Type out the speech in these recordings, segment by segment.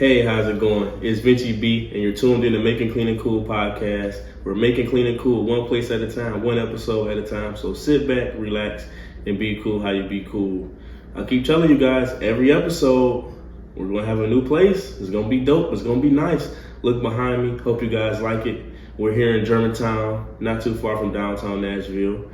Hey, how's it going? It's VenchyB, and you're tuned in to Making Clean and Cool podcast. We're making clean and cool one place at a time, one episode at a time. So sit back, relax, and be cool how you be cool. I keep telling you guys, every episode, we're going to have a new place. It's going to be dope. It's going to be nice. Look behind me. Hope you guys like it. We're here in Germantown, not too far from downtown Nashville.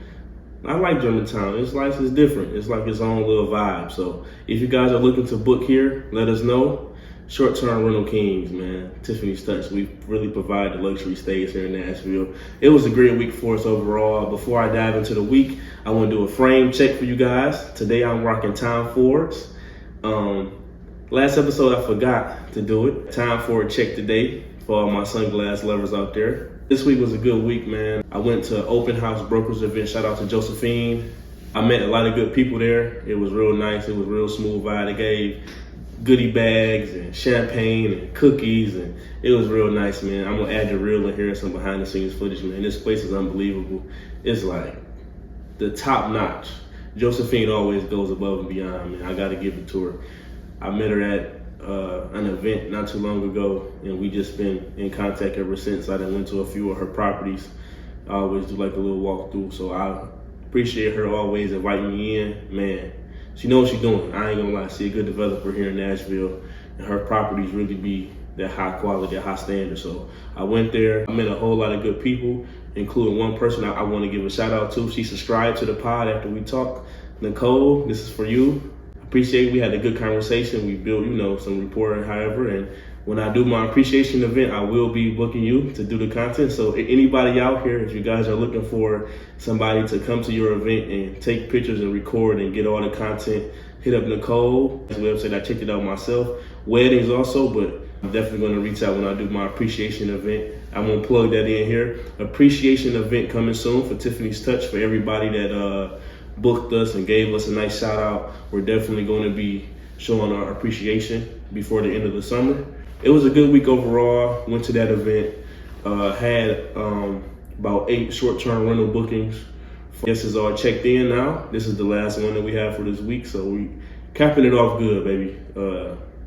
I like Germantown. It's nice. It's different. It's like its own little vibe. So if you guys are looking to book here, let us know. Short-term rental kings, man. Tiffanys Touch. We really provide the luxury stays here in Nashville. It was a great week for us overall. Before I dive into the week, I want to do a frame check for you guys. Today I'm rocking Tom Fords. Last episode I forgot to do it. Time for a check today for all my sunglass lovers out there. This week was a good week, man. I went to open house brokers event. Shout out to Josephine. I met a lot of good people there. It was real nice. It was real smooth vibe. They gave goodie bags and champagne and cookies, and it was real nice, man. I'm gonna add your reel in here, some behind the scenes footage, man. This place is unbelievable. It's like the top notch. Josephine always goes above and beyond, man. I gotta give it to her. I met her at an event not too long ago, and we just been in contact ever since. I done went to a few of her properties. I always do like a little walkthrough, so I appreciate her always inviting me in, man. She knows what she's doing. I ain't gonna lie. She's a good developer here in Nashville, and her properties really be that high quality, that high standard. So I went there. I met a whole lot of good people, including one person I want to give a shout out to. She subscribed to the pod after we talked. Nicole, this is for you. Appreciate it. We had a good conversation. We built, some rapport, however. And when I do my appreciation event, I will be booking you to do the content. So anybody out here, if you guys are looking for somebody to come to your event and take pictures and record and get all the content, hit up Nicole. That's the website. I checked it out myself. Weddings also, but I'm definitely going to reach out when I do my appreciation event. I'm going to plug that in here. Appreciation event coming soon for Tiffanys Touch, for everybody that booked us and gave us a nice shout out. We're definitely going to be showing our appreciation before the end of the summer. It was a good week overall. Went to that event. Had about 8 short-term rental bookings. This is all checked in now. This is the last one that we have for this week, so we capping it off good, baby.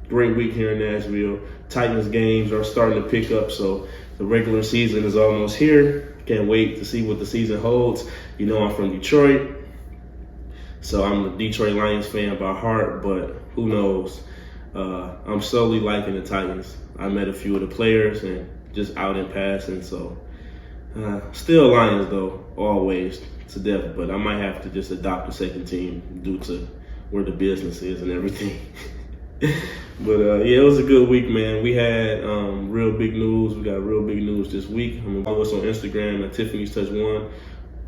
Great week here in Nashville. Titans games are starting to pick up, so the regular season is almost here. Can't wait to see what the season holds. You know I'm from Detroit, so I'm a Detroit Lions fan by heart, but who knows? I'm slowly liking the Titans. I met a few of the players and just out in passing, so still Lions though, always to death, but I might have to just adopt a second team due to where the business is and everything. But yeah, it was a good week, man. We had real big news. We got real big news this week. Follow us on Instagram at Tiffanys Touch 1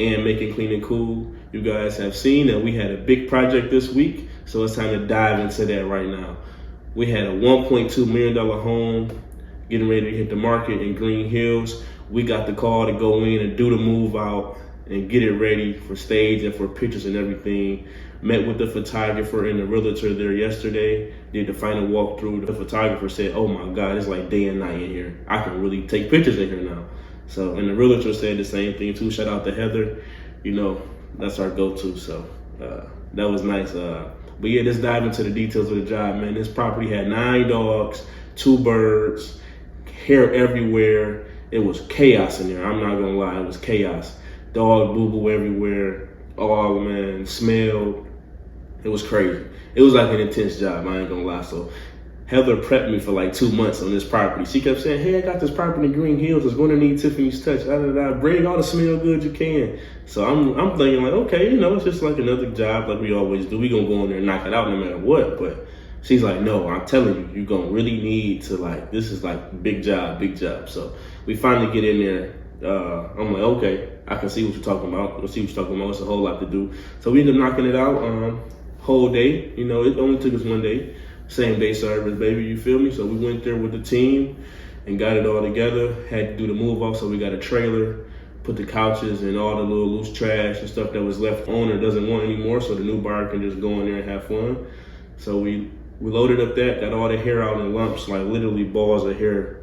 and Making Clean and Cool. You guys have seen that we had a big project this week, so it's time to dive into that right now. We had a $1.2 million home getting ready to hit the market in Green Hills. We got the call to go in and do the move out and get it ready for stage and for pictures and everything. Met with the photographer and the realtor there yesterday. Did the final walkthrough. The photographer said, "Oh my God, it's like day and night in here. I can really take pictures in here now." So, and the realtor said the same thing too. Shout out to Heather. That's our go-to. So that was nice. But yeah, let's dive into the details of the job, man. This property had 9 dogs, 2 birds, hair everywhere. It was chaos in there. I'm not gonna lie, it was chaos. Dog boo-boo everywhere. Oh man, smell. It was crazy. It was like an intense job, I ain't gonna lie. So Heather prepped me for like 2 months on this property. She kept saying, "Hey, I got this property in Green Hills. It's gonna need Tiffanys Touch. Bring all the smell good you can." So I'm thinking like, okay, it's just like another job like we always do. We gonna go in there and knock it out no matter what. But she's like, "No, I'm telling you, you're gonna really need to this is like big job, big job." So we finally get in there. I'm like, okay, I can see what you're talking about. It's a whole lot to do. So we ended up knocking it out whole day. It only took us 1 day. Same day service, baby, you feel me? So we went there with the team and got it all together. Had to do the move off, so we got a trailer, put the couches and all the little loose trash and stuff that was left owner doesn't want anymore, so the new buyer can just go in there and have fun. So we loaded up that, got all the hair out in lumps, like literally balls of hair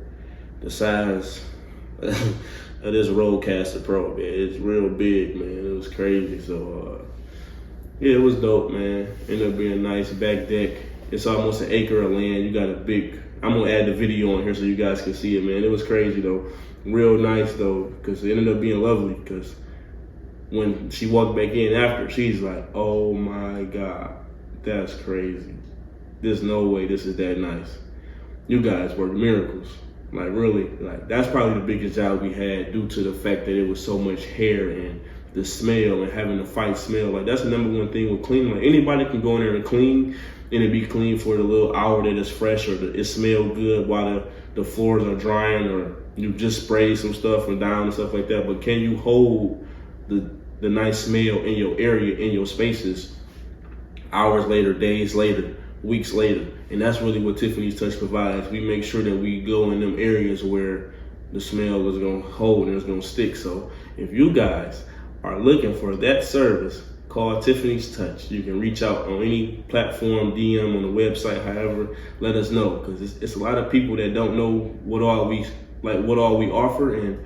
the size of this Rodecaster Pro, man. It's real big, man. It was crazy. So yeah, it was dope, man. Ended up being nice back deck. It's almost an acre of land. You got a big I'm gonna add the video on here so you guys can see it, man. It was crazy though, real nice though, because it ended up being lovely. Because when she walked back in after, she's like, "Oh my God, that's crazy. There's no way this is that nice. You guys work miracles." Like really, like that's probably the biggest job we had due to the fact that it was so much hair and the smell and having to fight smell. Like that's the number one thing with cleaning. Like anybody can go in there and clean and it be clean for the little hour that it's fresh or it smell good while the floors are drying or you just spray some stuff from down and stuff like that. But can you hold the nice smell in your area, in your spaces, hours later, days later, weeks later? And that's really what Tiffanys Touch provides. We make sure that we go in them areas where the smell is gonna hold and it's gonna stick. So if you guys are looking for that service, call Tiffanys Touch. You can reach out on any platform, DM on the website, however, let us know. Because it's a lot of people that don't know what all we offer, and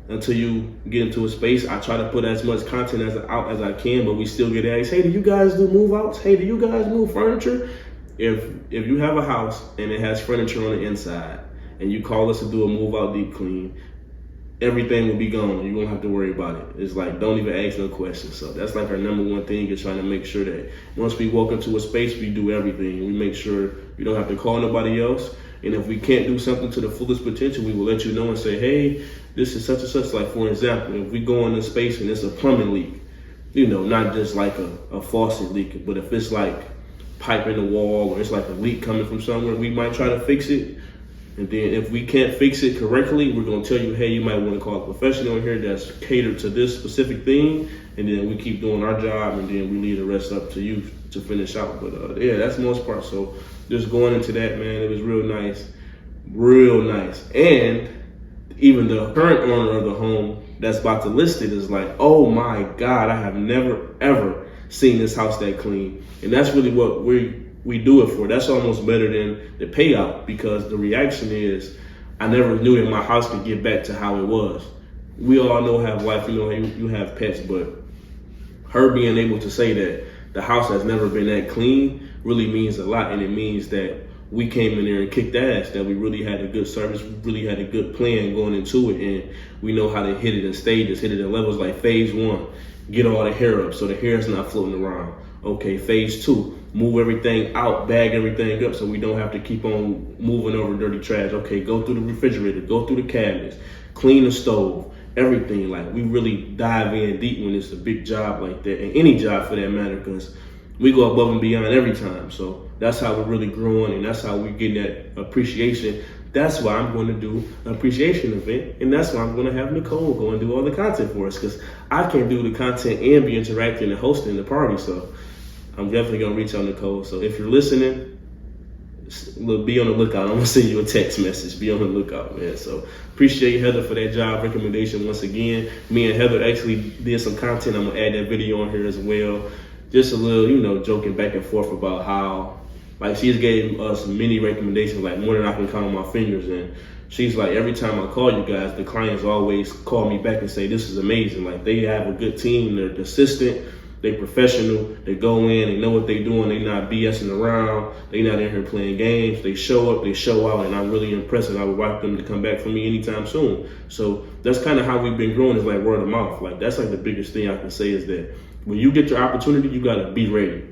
until you get into a space, I try to put as much content out as I can, but we still get asked, "Hey, do you guys do move outs? Hey, do you guys move furniture?" If you have a house and it has furniture on the inside and you call us to do a move out deep clean, everything will be gone. You won't have to worry about it. It's like, don't even ask no questions. So that's like our number one thing, is trying to make sure that once we walk into a space, we do everything. We make sure you don't have to call nobody else. And if we can't do something to the fullest potential, we will let you know and say, "Hey, this is such and such." Like for example, if we go in a space and it's a plumbing leak, not just like a faucet leak, but if it's like pipe in the wall or it's like a leak coming from somewhere, we might try to fix it. And then if we can't fix it correctly, we're gonna tell you, "Hey, you might want to call a professional here that's catered to this specific thing." And then we keep doing our job, and then we leave the rest up to you to finish out. But yeah, that's the most part. So just going into that, man, it was real nice, real nice. And even the current owner of the home that's about to list it is like, "Oh my God, I have never ever seen this house that clean." And that's really what we do it for. That's almost better than the payout, because the reaction is, I never knew that my house could get back to how it was. We all know have life, you have pets, but her being able to say that the house has never been that clean really means a lot. And it means that we came in there and kicked ass, that we really had a good service, we really had a good plan going into it, and we know how to hit it in stages, hit it in levels. Like phase 1, get all the hair up so the hair is not floating around. Okay, phase 2, move everything out, bag everything up so we don't have to keep on moving over dirty trash. Okay, go through the refrigerator, go through the cabinets, clean the stove, everything. Like we really dive in deep when it's a big job like that, and any job for that matter, because we go above and beyond every time. So that's how we're really growing, and that's how we're getting that appreciation. That's why I'm going to do an appreciation event, and that's why I'm going to have Nicole go and do all the content for us, because I can't do the content and be interacting and hosting the party. So I'm definitely going to reach out to Nicole. So if you're listening, be on the lookout. I'm going to send you a text message. Be on the lookout, man. So appreciate Heather for that job recommendation once again. Me and Heather actually did some content. I'm going to add that video on here as well. Just a little, joking back and forth about how, like, she's gave us many recommendations, like more than I can count on my fingers. And she's like, every time I call you guys, the clients always call me back and say, "This is amazing." Like, they have a good team. They're consistent. They professional. They go in. They know what they're doing. They not BSing around. They not in here playing games. They show up. They show out. And I'm really impressed. And I would like them to come back for me anytime soon. So that's kind of how we've been growing, is like word of mouth. Like, that's like the biggest thing I can say, is that when you get your opportunity, you got to be ready.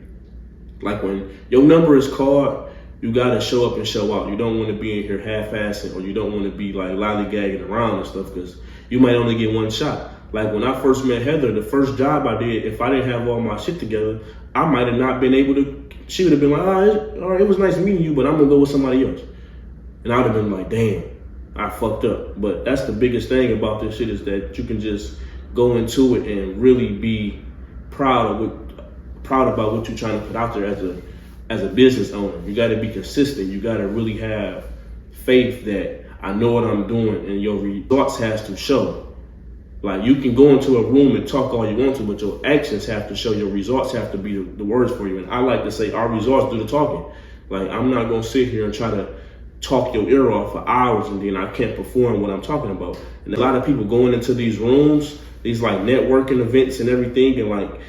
Like when your number is called, you got to show up and show out. You don't want to be in here half-assing, or you don't want to be like lollygagging around and stuff, because you might only get one shot. Like when I first met Heather, the first job I did, if I didn't have all my shit together, I might have not been able to, she would have been like, all right, it was nice meeting you, but I'm going to go with somebody else. And I would have been like, damn, I fucked up. But that's the biggest thing about this shit, is that you can just go into it and really be proud about what you're trying to put out there as a business owner. You got to be consistent. You got to really have faith that I know what I'm doing, and your results has to show. Like, you can go into a room and talk all you want to, but your actions have to show. Your results have to be the words for you. And I like to say, our results do the talking. Like, I'm not going to sit here and try to talk your ear off for hours and then I can't perform what I'm talking about. And a lot of people going into these rooms, these like networking events and everything, and like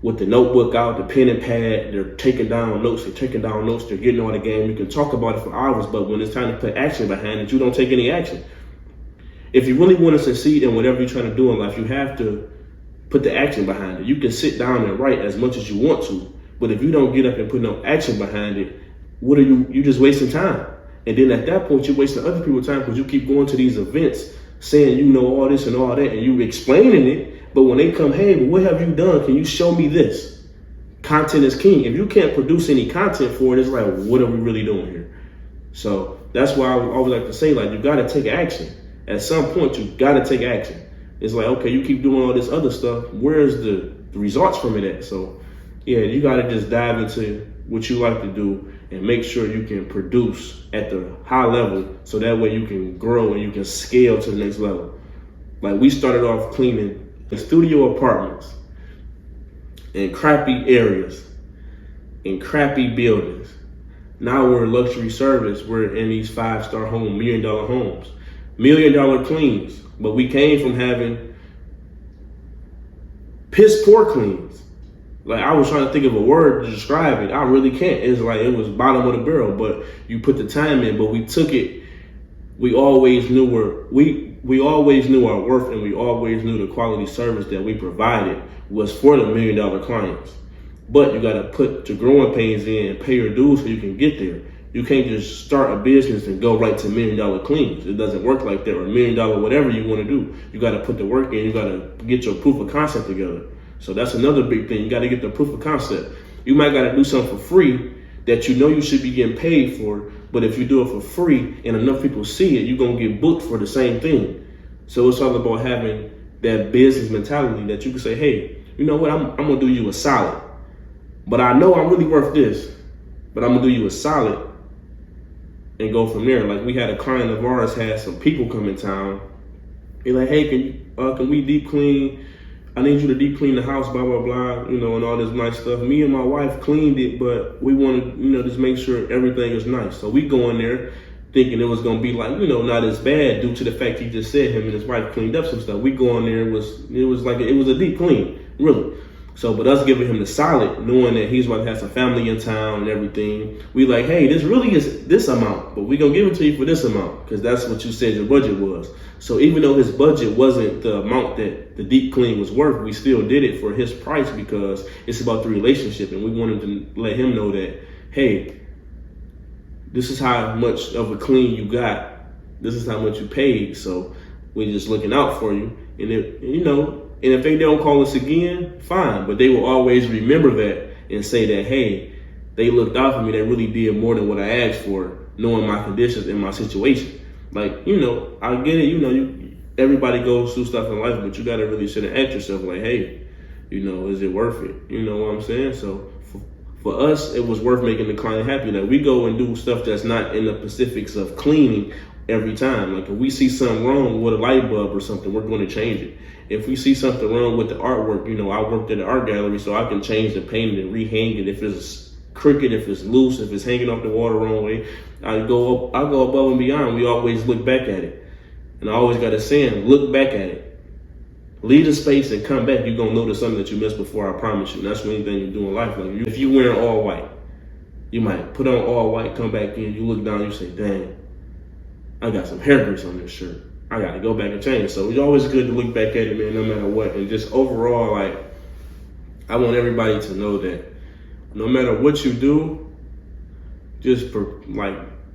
with the notebook out, the pen and pad, they're taking down notes, they're getting all the game. You can talk about it for hours, but when it's time to put action behind it, you don't take any action. If you really want to succeed in whatever you're trying to do in life, you have to put the action behind it. You can sit down and write as much as you want to, but if you don't get up and put no action behind it, what are you're just wasting time. And then at that point, you're wasting other people's time because you keep going to these events saying you know all this and all that, and you explaining it, but when they come, hey, but what have you done? Can you show me this? Content is king. If you can't produce any content for it, it's like, what are we really doing here? So that's why I always like to say, like, you got to take action. At some point, you got to take action. It's like, okay, you keep doing all this other stuff. Where's the results from it at? So, yeah, you got to just dive into what you like to do and make sure you can produce at the high level so that way you can grow and you can scale to the next level. Like, we started off cleaning in studio apartments in crappy areas, in crappy buildings. Now we're luxury service. We're in these 5-star homes, $1 million homes. $1 million cleans, but we came from having piss poor cleans. Like, I was trying to think of a word to describe it. I really can't. It's like it was bottom of the barrel, but you put the time in, but we took it. We always knew we always knew our worth, and we always knew the quality service that we provided was for the $1 million clients. But you got to put your growing pains in and pay your dues so you can get there. You can't just start a business and go right to $1 million cleans. It doesn't work like that, or $1 million, whatever you want to do. You got to put the work in. You got to get your proof of concept together. So that's another big thing. You got to get the proof of concept. You might got to do something for free that you know you should be getting paid for, but if you do it for free and enough people see it, you're going to get booked for the same thing. So it's all about having that business mentality that you can say, hey, you know what, I'm going to do you a solid. But I know I'm really worth this, but I'm going to do you a solid and go from there. Like, we had a client of ours had some people come in town. They're like, hey, can we deep clean? I need you to deep clean the house, blah, blah, blah, you know, and all this nice stuff. Me and my wife cleaned it, but we want to, you know, just make sure everything is nice. So we go in there thinking it was going to be like, you know, not as bad due to the fact he just said him and his wife cleaned up some stuff. We go in there, it was a deep clean, really. So, but us giving him the solid, knowing that he's about to have some family in town and everything, we like, hey, this really is this amount, but we're going to give it to you for this amount because that's what you said your budget was. So even though his budget wasn't the amount that the deep clean was worth, we still did it for his price because it's about the relationship, and we wanted to let him know that, hey, this is how much of a clean you got. This is how much you paid. So we're just looking out for you. And if, you know, and if they don't call us again, fine. But they will always remember that and say that, hey, they looked out for me. They really did more than what I asked for, knowing my conditions and my situation. Like, you know, I get it. You know, everybody goes through stuff in life, but you got to really sit and ask yourself, like, hey, you know, is it worth it? You know what I'm saying? So for us, it was worth making the client happy. Like, we go and do stuff that's not in the specifics of cleaning every time. Like, if we see something wrong with a light bulb or something, we're going to change it. If we see something wrong with the artwork, you know, I worked at an art gallery, so I can change the painting and rehang it. If it's crooked, if it's loose, if it's hanging off the wall the wrong way, I go above and beyond. We always look back at it. And I always got a saying, look back at it. Leave the space and come back. You're going to notice something that you missed before, I promise you. And that's what anything you do in life. Like, if you wearing all white, you might put on all white, come back in, you look down, you say, dang, I got some hair grease on this shirt. I got to go back and change. So it's always good to look back at it, man, no matter what. And just overall, like, I want everybody to know that no matter what you do, just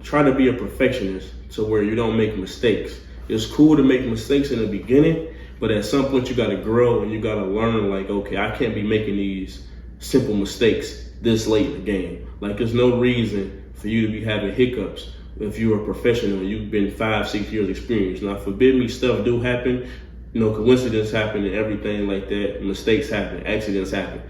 try to be a perfectionist to where you don't make mistakes. It's cool to make mistakes in the beginning, but at some point you got to grow and you got to learn, like, okay, I can't be making these simple mistakes this late in the game. Like, there's no reason for you to be having hiccups if you're a professional and you've been 5-6 years experience. Now, forbid me, stuff do happen, you know, coincidence happen and everything like that. Mistakes happen, accidents happen.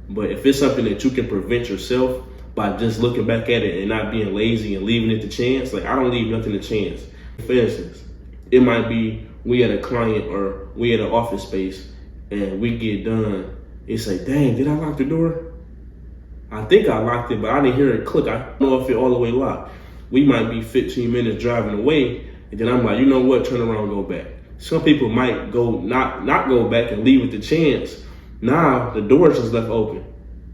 But if it's something that you can prevent yourself by just looking back at it and not being lazy and leaving it to chance, like, I don't leave nothing to chance. For instance, it might be we had a client or we had an office space and we get done. It's like, dang, did I lock the door? I think I locked it, but I didn't hear it click. I don't know if it all the way locked. We might be 15 minutes driving away, and then I'm like, you know what, turn around and go back. Some people might go not go back and leave it to chance, Now the door's just left open,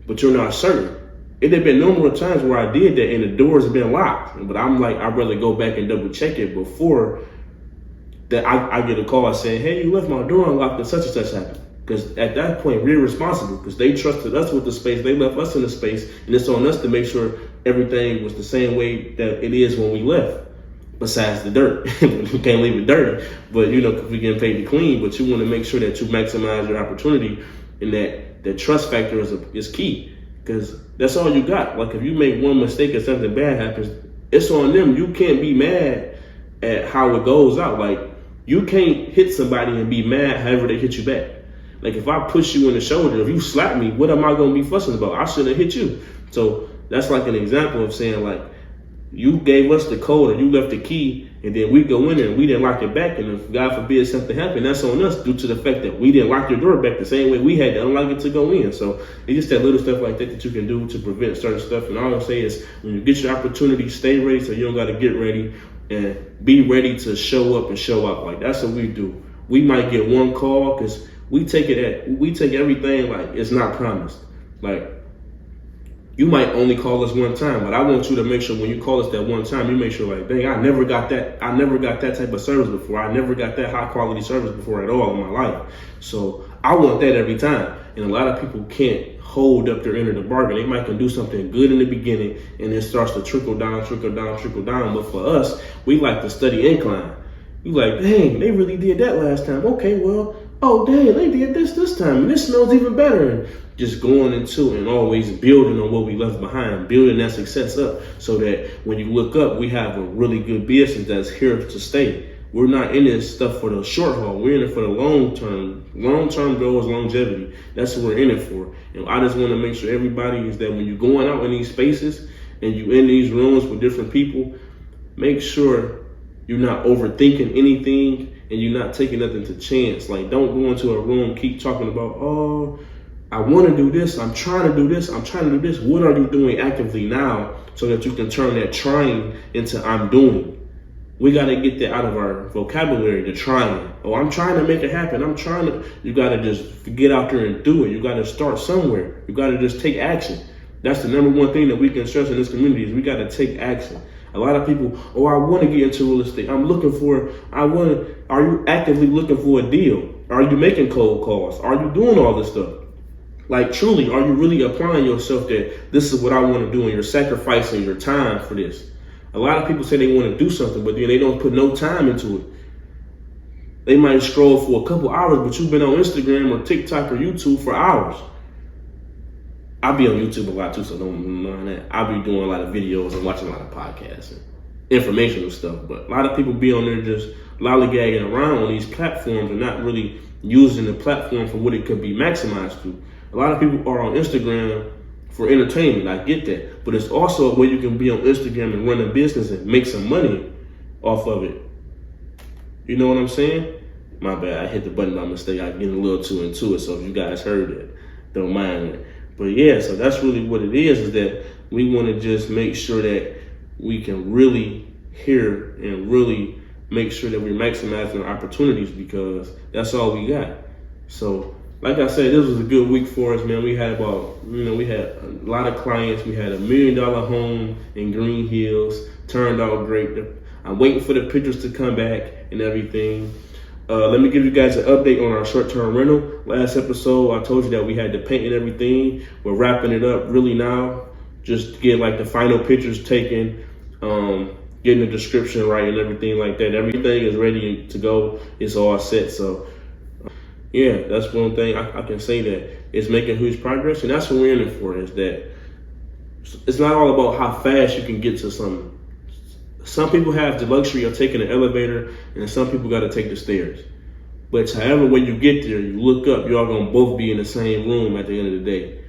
but you're not certain. It had been numerous times where I did that and the doors have been locked, but I'm like, I'd rather go back and double check it before that I get a call saying, hey, you left my door unlocked and such happened. Because at that point, we're responsible because they trusted us with the space. They left us in the space, and it's on us to make sure everything was the same way that it is when we left. Besides the dirt, we can't leave it dirty, but cause we getting paid to clean. But you want to make sure that you maximize your opportunity, and that trust factor is key. Because that's all you got. Like if you make one mistake or something bad happens, it's on them. You can't be mad at how it goes out. Like you can't hit somebody and be mad however they hit you back. Like if I push you in the shoulder, if you slap me, what am I going to be fussing about? I shouldn't have hit you. So that's like an example of saying like, you gave us the code or you left the key and then we go in there and we didn't lock it back. And if God forbid something happened, that's on us due to the fact that we didn't lock your door back the same way we had to unlock it to go in. So it's just that little stuff like that you can do to prevent certain stuff. And all I'm saying is when you get your opportunity, stay ready so you don't got to get ready, and be ready to show up and show out. Like that's what we do. We might get one call because we take everything like it's not promised. Like you might only call us one time, but I want you to make sure when you call us that one time, you make sure like, dang, I never got that type of service before. I never got that high quality service before at all in my life. So I want that every time. And a lot of people can't hold up their end of the bargain. They might can do something good in the beginning and it starts to trickle down. But for us, we like to study incline. You like, dang, they really did that last time. Okay, well, oh, dang, they did this time. And this smells even better. And just going into and always building on what we left behind, building that success up so that when you look up, we have a really good business that's here to stay. We're not in this stuff for the short haul. We're in it for the long term goals, longevity. That's what we're in it for. And I just want to make sure everybody is that when you're going out in these spaces and you in these rooms with different people, make sure you're not overthinking anything and you're not taking nothing to chance. Like don't go into a room, keep talking about, oh, I want to do this. I'm trying to do this. What are you doing actively now so that you can turn that trying into I'm doing? We got to get that out of our vocabulary, the trying. Oh, I'm trying to make it happen. You got to just get out there and do it. You got to start somewhere. You got to just take action. That's the number one thing that we can stress in this community is we got to take action. A lot of people, oh, I want to get into real estate. Are you actively looking for a deal? Are you making cold calls? Are you doing all this stuff? Like truly, are you really applying yourself that this is what I want to do and you're sacrificing your time for this? A lot of people say they want to do something, but then they don't put no time into it. They might scroll for a couple hours, but you've been on Instagram or TikTok or YouTube for hours. I be on YouTube a lot too, so don't mind that. I be doing a lot of videos and watching a lot of podcasts and informational stuff, but a lot of people be on there just lollygagging around on these platforms and not really using the platform for what it could be maximized to. A lot of people are on Instagram for entertainment. I get that. But it's also a way you can be on Instagram and run a business and make some money off of it. You know what I'm saying? My bad. I hit the button by mistake. I get a little too into it. So if you guys heard it, don't mind it. But yeah, so that's really what it is that we want to just make sure that we can really hear and really make sure that we're maximizing our opportunities because that's all we got. So like I said, this was a good week for us, man. We had we had a lot of clients. We had $1 million home in Green Hills. Turned out great. I'm waiting for the pictures to come back and everything. Let me give you guys an update on our short-term rental. Last episode, I told you that we had the paint and everything. We're wrapping it up really now. Just to get like the final pictures taken, getting the description right and everything like that. Everything is ready to go. It's all set. So yeah, that's one thing I can say that it's making huge progress, and that's what we're in it for, is that it's not all about how fast you can get to something. Some people have the luxury of taking the elevator, and some people got to take the stairs. But however, when you get there, you look up, you're all going to both be in the same room at the end of the day.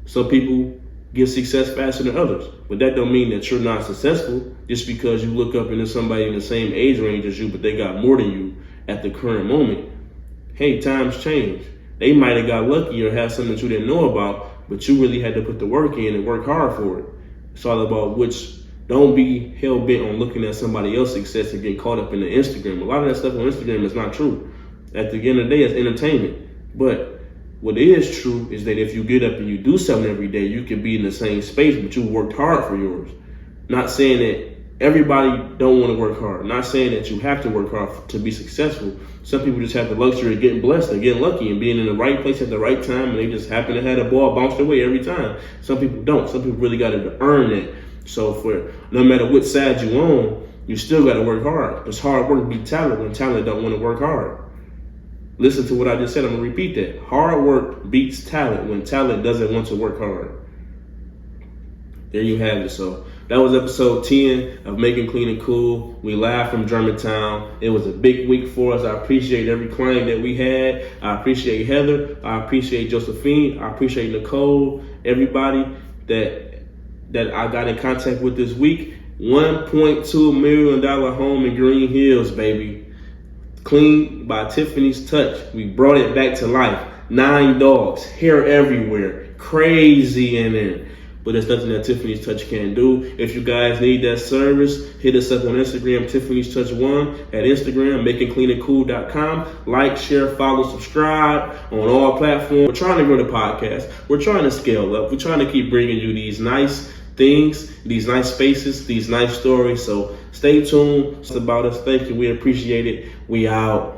Some people get success faster than others, but that don't mean that you're not successful just because you look up into somebody in the same age range as you, but they got more than you at the current moment. Hey, times change. They might have got lucky or have something that you didn't know about, but you really had to put the work in and work hard for it. It's all about don't be hell-bent on looking at somebody else's success and get caught up in the Instagram. A lot of that stuff on Instagram is not true. At the end of the day, it's entertainment. But What is true is that if you get up and you do something every day, you can be in the same space, but you worked hard for yours. Not saying that everybody don't want to work hard. Not saying that you have to work hard to be successful. Some people just have the luxury of getting blessed and getting lucky and being in the right place at the right time, and they just happen to have the ball bounce their way every time. Some people don't. Some people really got to earn it. So for no matter what side you on, you still got to work hard. Because hard work beats talent when talent don't want to work hard. Listen to what I just said. I'm going to repeat that. Hard work beats talent when talent doesn't want to work hard. There you have it. So that was episode 10 of Making Clean and Cool. We live from Germantown. It was a big week for us. I appreciate every client that we had. I appreciate Heather. I appreciate Josephine. I appreciate Nicole. Everybody that I got in contact with this week. $1.2 million home in Green Hills, baby. Clean by Tiffanys Touch. We brought it back to life. 9 dogs, hair everywhere, crazy in there. But there's nothing that Tiffanys Touch can't do. If you guys need that service, hit us up on Instagram, Tiffanys Touch 1, at Instagram, MakingCleaningCool.com. Like, share, follow, subscribe on all platforms. We're trying to grow the podcast. We're trying to scale up. We're trying to keep bringing you these nice things, these nice spaces, these nice stories. So stay tuned. It's about us. Thank you. We appreciate it. We out.